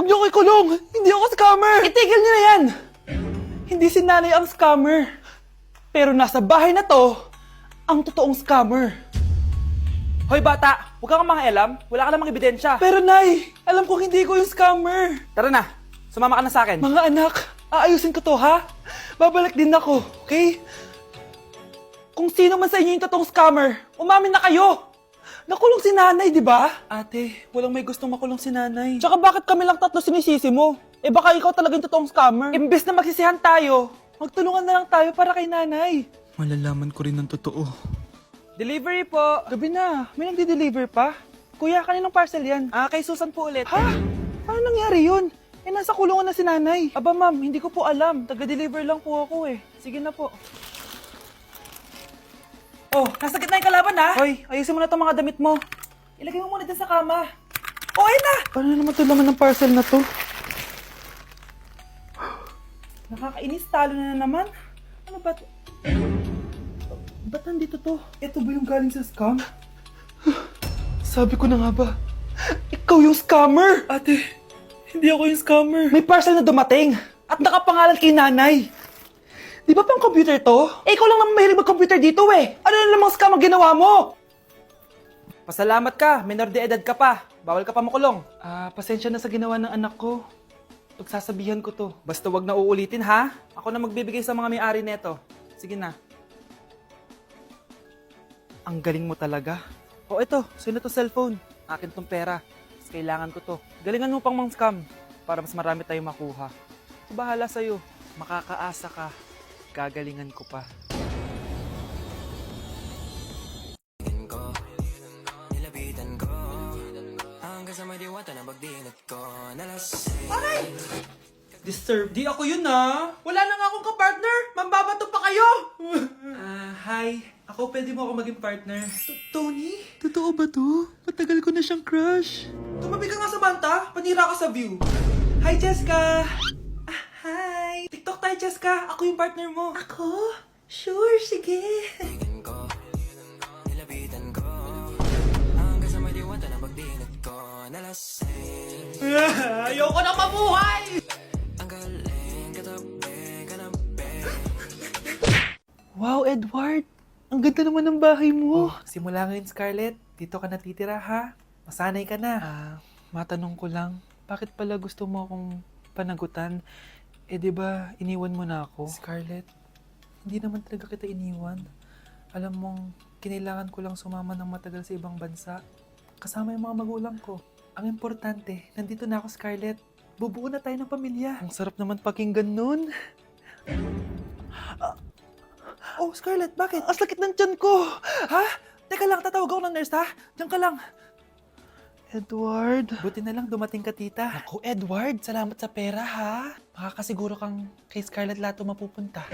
Huwag niyo ko ikulong! Hindi ako scammer! Itigil niyo na yan! Hindi si nanay ang scammer. Pero nasa bahay na to, ang totoong scammer. Hoy bata, huwag kang mangialam. Wala ka namang ebidensya. Pero nay, alam kong hindi ko yung scammer. Tara na, sumama ka na sa akin. Mga anak, aayusin ko to ha? Babalik din ako, okay? Kung sino man sa inyo yung totoong scammer, umamin na kayo! Nakulong si nanay, di ba? Ate, walang may gustong makulong si nanay. Tsaka bakit kami lang tatlo sinisisi mo? Eh baka ikaw talaga yung totoong scammer. Imbes na magsisihan tayo, magtulungan na lang tayo para kay nanay. Malalaman ko rin ang totoo. Delivery po. Gabi na, may nagde-deliver pa? Kuya, kaninong parcel yan? Kay Susan po ulit. Ha? Paano nangyari yun? Eh, nasa kulungan na si nanay. Aba ma'am, hindi ko po alam. Taga-deliver lang po ako eh. Sige na po. Oh, nasa gitna yung kalaban ha. Hoy, ayusin mo na itong mga damit mo. Ilagay mo muna dyan sa kama. Oh, ayun na! Paano naman ito laman ng parcel na to? Nakakainis, talo na naman. Ano ba ito? Ba't nandito to? Ito ba yung galing sa scam? Sabi ko na nga ba, ikaw yung scammer! Ate, hindi ako yung scammer. May parcel na dumating at nakapangalan kay nanay. Di ba pang computer to? Eh, ikaw lang naman mahilig mag-computer dito eh. Ano na namang scam ang ginawa mo? Pasalamat ka, minor de edad ka pa. Bawal ka pa makulong. Pasensya na sa ginawa ng anak ko. Pagsasabihan ko to. Basta wag na uulitin ha. Ako na magbibigay sa mga may-ari neto. Sige na. Ang galing mo talaga. Oh, ito. Sino to cellphone? Akin tong pera. Mas kailangan ko to. Galingan mo pang mang-scam para mas marami tayong makuha. So, bahala sa'yo. Makakaasa ka. Gagalingan ko pa. Disturb. Di ako yun Wala na nga akong kapartner. Mambabato pa kayo. Hi. Ako, pwede mo ako maging partner. Tony? Totoo ba to? Matagal ko na siyang crush. Tumabi ka nga sa banta. Panira ka sa view. Hi, Jessica. Hi. TikTok tayo, Jessica. Ako yung partner mo. Ako? Sure, sige. Ayoko na mabuhay! Wow, Edward! Ang ganda naman ng bahay mo. Simula ngayon, Scarlett. Dito ka natitira ha. Masanay ka na. Matanong ko lang, bakit pala gusto mo akong panagutan? Eh, di ba iniwan mo na ako? Scarlett, hindi naman talaga kita iniwan. Alam mong, kinailangan ko lang sumama ng matagal sa ibang bansa. Kasama yung mga magulang ko. Ang importante, nandito na ako, Scarlett. Bubuo na tayo ng pamilya. Ang sarap naman pakinggan nun. Oh, Scarlett, bakit? Ang sakit ng tiyan ko! Ha? Teka lang, tatawag ako ng nurse, ha? Diyan ka lang. Edward. Buti na lang dumating ka, tita. Ako, Edward, salamat sa pera, ha? Makakasiguro kang kay Scarlett Lato mapupunta.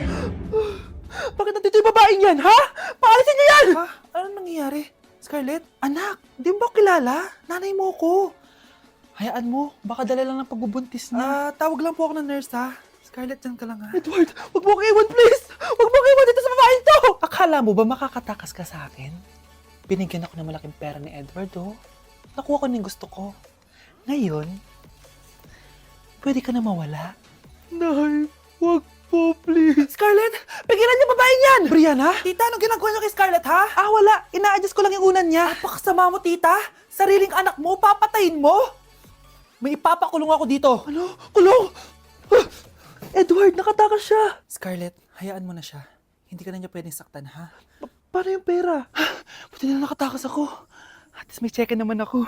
Bakit nandito yung babaeng yan, ha? Paalisin niyo yan! Ha? Anong nangyayari? Scarlett? Anak, di mo ba kilala? Nanay mo ko. Hayaan mo, baka dala lang ng pagbubuntis niya. Tawag lang po ako ng nurse, ha? Scarlett, diyan ka lang, ha? Edward, wag mo akong iwan, please! Wag mo akong iwan dito sa babaeng to! Akala mo ba makakatakas ka sa akin? Binigyan ako ng malaking pera ni Edward, oh. Nakuha ko ng gusto ko. Ngayon, pwede ka na mawala. Nay, wag po, please. Scarlett, pigilan niyo babaeng yan! Brianna? Tita, anong ginagawa niyo kay Scarlett, ha? Wala. Ina-adjust ko lang yung unan niya. Napakasama mo, tita. Sariling anak mo, papatayin mo. May ipapakulong ako dito. Ano? Kulong! Edward, nakatakas siya. Scarlett, hayaan mo na siya. Hindi ka na niya pwedeng saktan, ha? Paano yung pera? Buti na nakatakas ako. At least may cheque naman ako.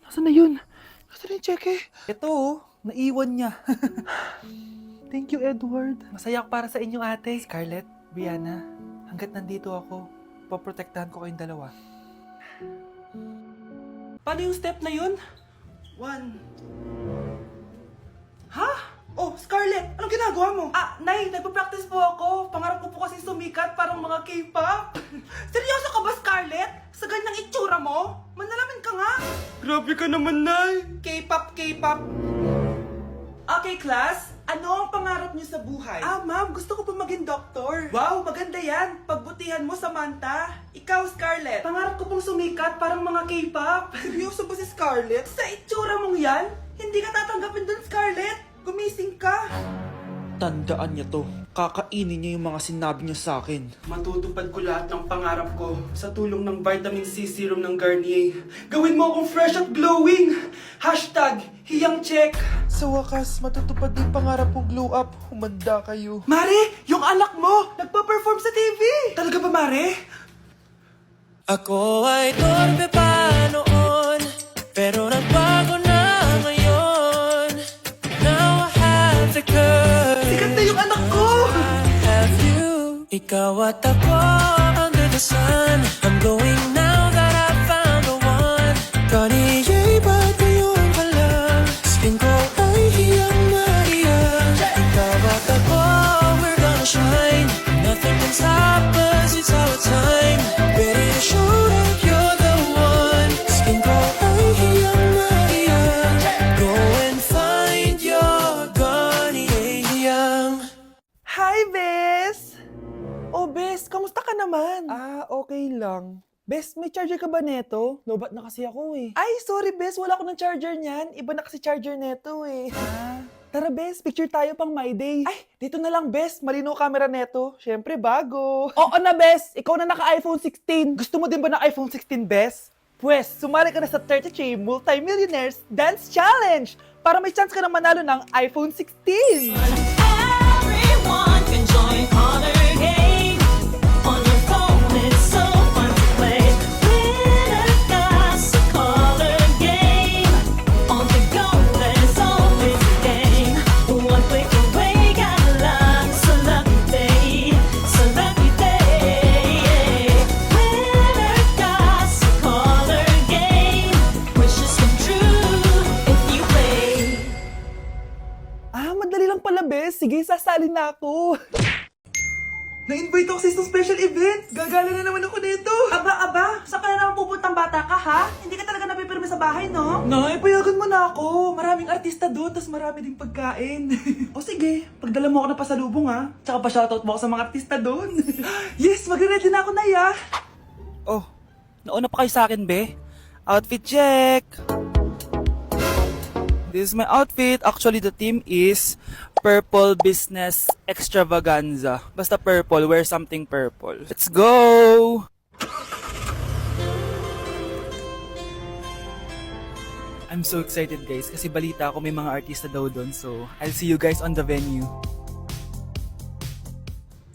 Nasaan na yun? Nasaan na yung cheque? Ito, oh, naiwan niya. Thank you, Edward. Masaya ako para sa inyo, ate. Scarlett, Brianna, hanggat nandito ako, poprotektahan ko kayong dalawa. Paano yung step na yun? 1. Ha? Oh, Scarlett, anong ginagawa mo? Nay, nagpa-practice po ako. Pangarap ko po kasi sumikat parang mga K-pop. Seryoso ka ba, Scarlett? Sa ganyang itsura mo? Manalamin ka nga. Grabe ka naman, Nay. K-pop, K-pop. Okay, class. Ano ang pangarap niyo sa buhay? Ah, ma'am, gusto ko pa maging doktor. Wow, maganda yan. Pagbutihan mo, Samantha. Ikaw, Scarlett. Pangarap ko pong sumikat, parang mga K-pop. Seryoso ba si Scarlett? Sa itsura mong yan, hindi ka tatanggapin dun, Scarlett. Gumising ka. Tandaan niya to. Kakainin niya yung mga sinabi niya sa akin. Matutupad ko lahat ng pangarap ko sa tulong ng vitamin C serum ng Garnier. Gawin mo akong fresh at glowing! Hashtag, hiyang check! Sa wakas, matutupad din pangarap kong glow up. Humanda kayo. Mare, yung anak mo, nagpa-perform sa TV! Talaga ba, Mare? Ako ay torpe pa noon, pero nagbago na ngayon. Now I have the courage. Sikat na yung anak ko! I have you. Ikaw at ako under the sun. I'm going now that I found the one. Kaniya'y ba't ngayon ka lang? Skin ko ay hiyang mahiyang. Ikaw at ako, we're gonna shine. Nothing can stop us, it's our time. Ready to show that you're the one. Skin ko ay hiyang mahiyang. Go and find your Garnier. Hi, Bes! Oh, Bes, kamusta ka naman? Okay lang. Bes, may charger ka ba neto? Lobat na kasi ako eh. Ay, sorry Bes, wala ako ng charger niyan. Iba na kasi charger neto eh. Tara Bes, picture tayo pang My Day. Ay, dito na lang Bes, malino camera neto. Syempre bago. Oo na Bes, ikaw na naka-iPhone 16. Gusto mo din ba ng iPhone 16 Bes? Pwes, sumali ka na sa 33 Multi-Millionaires Dance Challenge para may chance ka na manalo ng iPhone 16. Everyone can join Color Game. On your phone, it's so fun to play. Winner got a Color Game. On the go, there's always a game. One click away, got a lot. So lucky day, so lucky day. Winner got a Color Game. Wishes come true if you play. Madali lang pala, Bes. Sige, sasali na ako. Na-invite ako sa isang special event! Gagala na naman ako dito! Aba! Saan ka na naman pupuntang bata ka, ha? Hindi ka talaga napipirme sa bahay, no? Nay, payagan mo na ako! Maraming artista doon, tas marami ding pagkain. O sige, pagdala mo ako na pasalubong, ha? Tsaka pa-shoutout mo ako sa mga artista doon. Yes, magre-ready na ako, Nay, ha? Oh, nauna pa kayo sa akin, be? Outfit check! This is my outfit. Actually, the theme is Purple Business Extravaganza. Basta purple, wear something purple. Let's go! I'm so excited guys kasi balita ako may mga artista daw doon. So, I'll see you guys on the venue.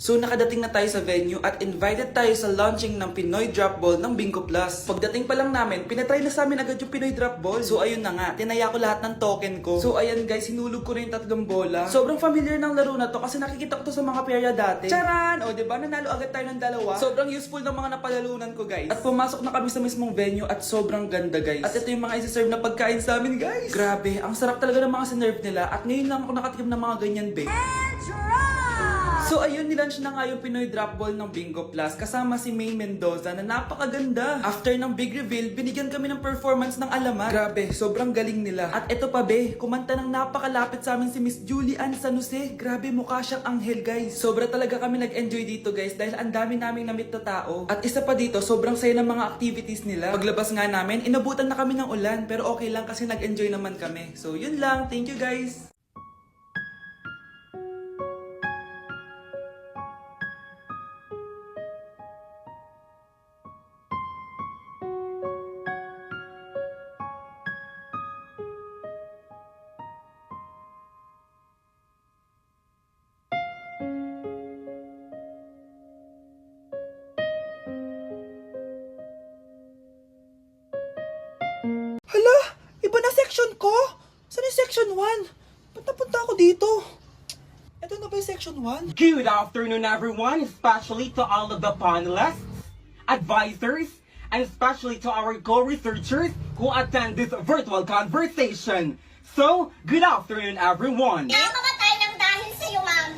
So nakadating na tayo sa venue at invited tayo sa launching ng Pinoy Drop Ball ng Bingo Plus. Pagdating pa lang namin, pinatry na sa amin agad yung Pinoy Drop Ball. So ayun na nga, tinaya ko lahat ng token ko. So ayan guys, hinulog ko na yung 3 bola. Sobrang familiar ng laro na to kasi nakikita ko to sa mga perya dati. Charan! O diba, nanalo agad tayo ng 2. Sobrang useful ng mga napalalunan ko guys. At pumasok na kami sa mismong venue at sobrang ganda guys. At ito yung mga isi-serve na pagkain sa amin guys. Grabe, ang sarap talaga ng mga sinerve nila at ngayon lang ako nakatikim ng mga ganyan babe. So ayun, nilaunch na nga yung Pinoy Drop Ball ng Bingo Plus kasama si May Mendoza na napakaganda. After ng big reveal, binigyan kami ng performance ng alamat. Grabe, sobrang galing nila. At eto pa be, kumanta ng napakalapit sa amin si Miss Julie Ann San Jose. Grabe, mukha siyang anghel guys. Sobra talaga kami nag-enjoy dito guys dahil ang dami naming na-meet na tao. At isa pa dito, sobrang saya ng mga activities nila. Paglabas nga namin, inabutan na kami ng ulan pero okay lang kasi nag-enjoy naman kami. So yun lang, thank you guys. Hala, iba na section ko. Saan yung section 1? Ba't napunta ako dito? Ito na ba yung section 1? Good afternoon, everyone, especially to all of the panelists, advisors, and especially to our co-researchers who attend this virtual conversation. So, good afternoon, everyone. Namamatay ng dahil sa iyo, ma'am.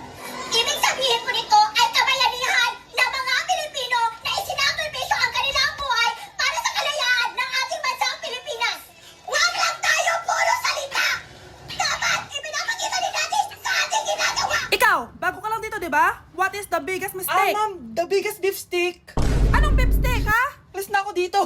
Ibig sabihin po nito ay kabayanihan ng mga Pilipino na isinakripisyo ang kanilang buhay para sa kalayaan ng ating bansang Pilipinas. Huwag lang tayo puro salita! Dapat ipinapakita din natin sa ating di ba? What is the biggest mistake? Ma'am, the biggest beef stick. Anong beef steak, ha? Alis na ako dito.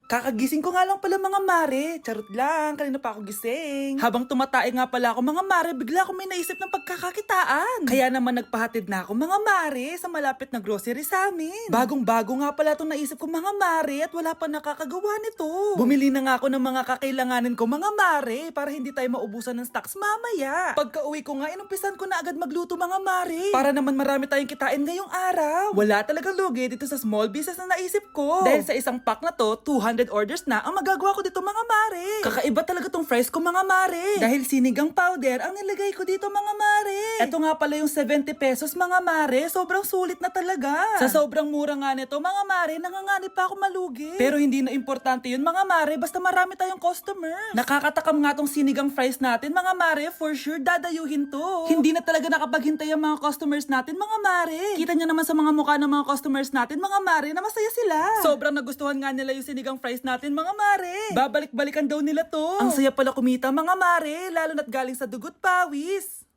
Kakagising ko nga lang pala mga mare. Charot lang, kanina pa ako gising. Habang tumatae nga pala ako mga mare, bigla ako may naisip ng pagkakakitaan. Kaya naman nagpahatid na ako mga mare sa malapit na grocery sa amin. Bagong-bago nga pala itong naisip ko mga mare at wala pa nakakagawa nito. Bumili na nga ako ng mga kakailanganin ko mga mare para hindi tayo maubusan ng stocks mamaya. Pagka uwi ko nga, inumpisan ko na agad magluto mga mare. Para naman marami tayong kitain ngayong araw. Wala talagang lugi dito sa small business na naisip ko. Dahil sa isang pack na to, 200 orders na ang magagawa ko dito mga mare. Kakaiba talaga tong fries ko mga mare. Dahil sinigang powder ang nilagay ko dito mga mare. Ito nga pala yung 70 pesos mga mare. Sobrang sulit na talaga. Sa sobrang mura nga nito mga mare, nanganganib pa ako malugi. Pero hindi na importante yun mga mare, basta marami tayong customers. Nakakatakam nga tong sinigang fries natin mga mare, for sure dadayuhin to. Hindi na talaga nakapaghintay ang mga customers natin mga mare. Kita niyo naman sa mga mukha ng mga customers natin mga mare na masaya sila. Sobrang nagustuhan nga nila yung sinigang fries natin mga mare. Babalik-balikan daw nila to. Ang saya pala kumita mga mare, lalo na't galing sa dugot pawis.